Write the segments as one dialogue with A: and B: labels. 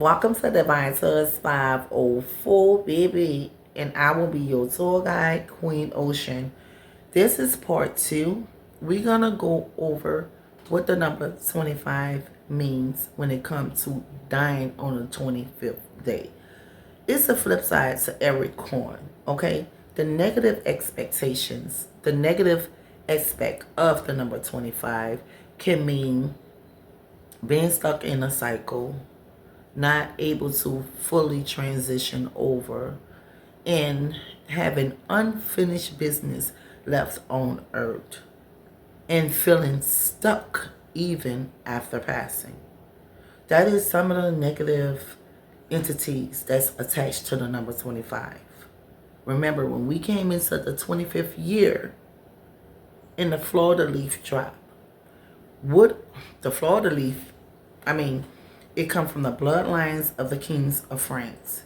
A: Welcome to Divine Tours 504, baby, and I will be your tour guide, Queen Ocean. This is part 2. We're going to go over what the number 25 means when it comes to dying on the 25th day. It's a flip side to every coin, okay? The negative expectations, the negative aspect of the number 25 can mean being stuck in a cycle, not able to fully transition over, and having unfinished business left on earth, and feeling stuck even after passing. That is some of the negative entities that's attached to the number 25. Remember, when we came into the 25th year in the Fleur-De-Lis drop, what the Fleur-De-Lis, it comes from the bloodlines of the kings of France.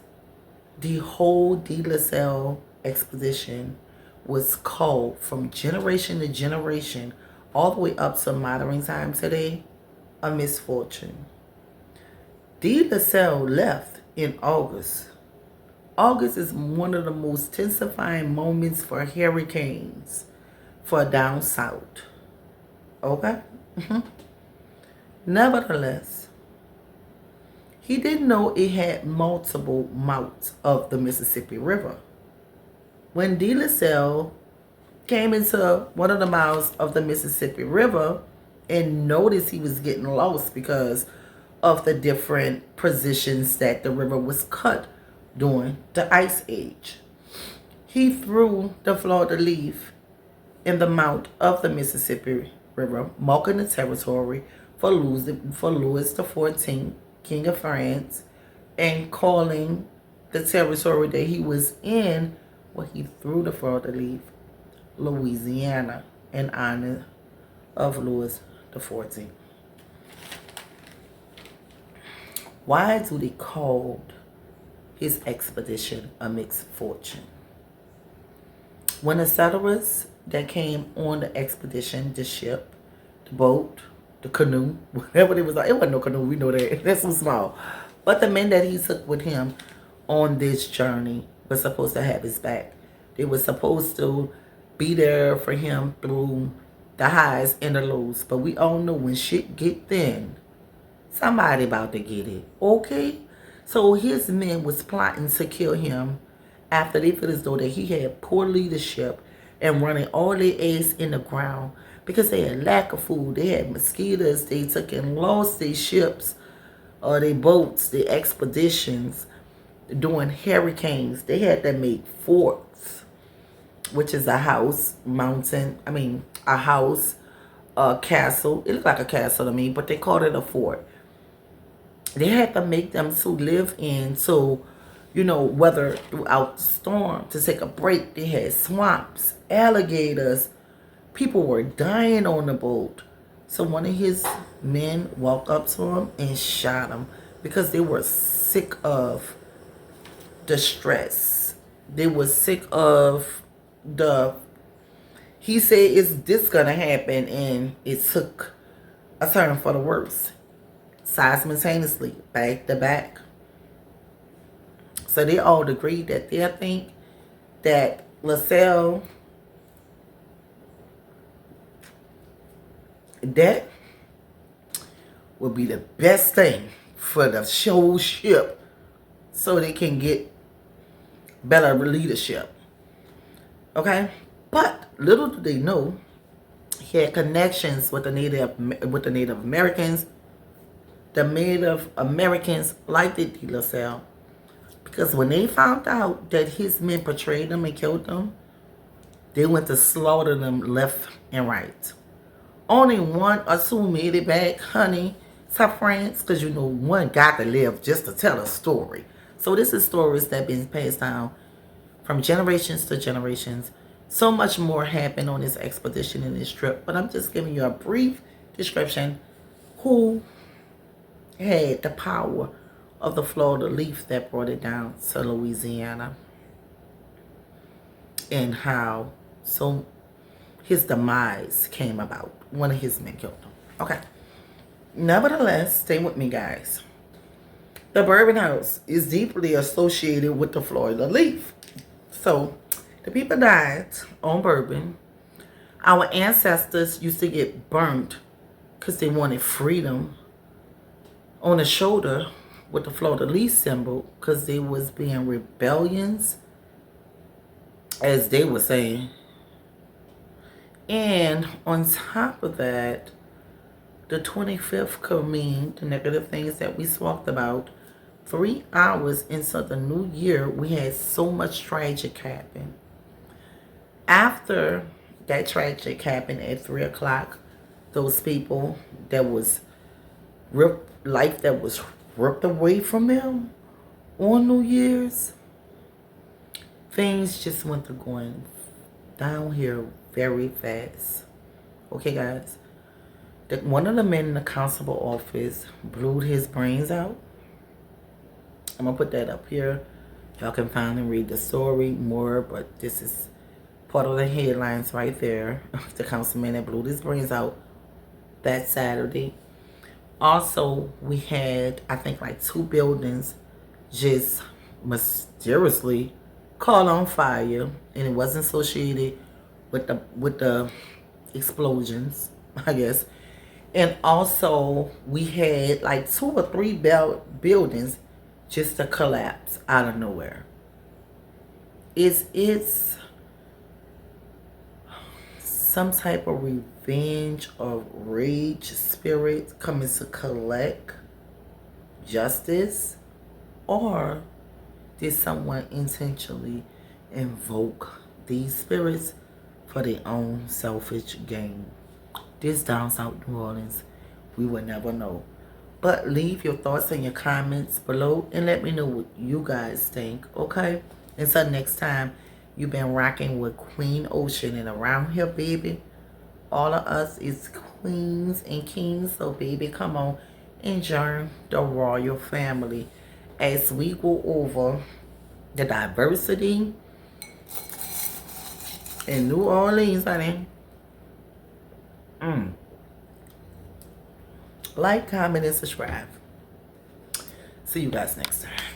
A: The whole de La Salle expedition was called from generation to generation, all the way up to modern time today, a misfortune. De La Salle left in August. August is one of the most intensifying moments for hurricanes for down south. Okay? Nevertheless, he didn't know it had multiple mouths of the Mississippi River. When De La Salle came into one of the mouths of the Mississippi River and noticed he was getting lost because of the different positions that the river was cut during the Ice Age, he threw the Fleur-De-Lis in the mouth of the Mississippi River, marking the territory for Louis XIV, King of France, and calling the territory that he was in, where he threw the Fleur-De-Lis, Louisiana, in honor of Louis XIV. Why do they call his expedition a mixed fortune? When the settlers that came on the expedition, the ship, the boat, the canoe, whatever it was, it wasn't no canoe, we know that, that's so small. But the men that he took with him on this journey were supposed to have his back. They were supposed to be there for him through the highs and the lows. But we all know when shit get thin, somebody about to get it, okay? So his men was plotting to kill him after they felt as though that he had poor leadership and running all their eggs in the ground because they had lack of food. They had mosquitoes. They took and lost their ships, or their boats, their expeditions during hurricanes. They had to make forts, which is a house, a house, a castle. It looked like a castle to me, but they called it a fort. They had to make them to live in, so, weather throughout the storm, to take a break. They had swamps, alligators. People were dying on the boat. So one of his men walked up to him and shot him because they were sick of the stress. They were sick of he said, is this gonna happen? And it took a turn for the worse. Simultaneously, back to back. So they all agreed that they think that La Salle, that would be the best thing for the show ship so they can get better leadership. Okay? But little do they know, he had connections with the Native Americans. The Native Americans liked De La Salle because when they found out that his men betrayed them and killed them, they went to slaughter them left and right. Only one or two made it back, honey, to France, because one got to live just to tell a story. So this is stories that been passed down from generations to generations. So much more happened on this expedition and this trip, but I'm just giving you a brief description who had the power of the Fleur-De-Lis that brought it down to Louisiana, and how his demise came about. One of his men killed him. Okay. Nevertheless, stay with me, guys. The bourbon house is deeply associated with the Fleur-De-Lis. So the people died on bourbon. Our ancestors used to get burnt because they wanted freedom on the shoulder with the Fleur-De-Lis symbol because they was being rebellions, as they were saying. And on top of that, the 25th could mean the negative things that we talked about. 3 hours into the new year, we had so much tragic happen. After that tragic happened at 3 o'clock, those people that was life that was ripped away from them on New Year's, things just went to going down here very fast. Okay, guys. One of the men in the constable office blew his brains out. I'm going to put that up here. Y'all can find and read the story more, but this is part of the headlines right there. The councilman that blew his brains out that Saturday. Also, we had, I think, like 2 buildings just mysteriously caught on fire, and it wasn't associated with the explosions, I guess. And also, we had like 2 or 3 buildings just to collapse out of nowhere. It's some type of revenge or rage spirit coming to collect justice, or did someone intentionally invoke these spirits for their own selfish gain? This down south New Orleans, we will never know. But leave your thoughts and your comments below and let me know what you guys think, okay? Until next time, you've been rocking with Queen Ocean, and around here, baby, all of us is queens and kings. So, baby, come on and join the royal family as we go over the diversity in New Orleans, honey. Like, comment, and subscribe. See you guys next time.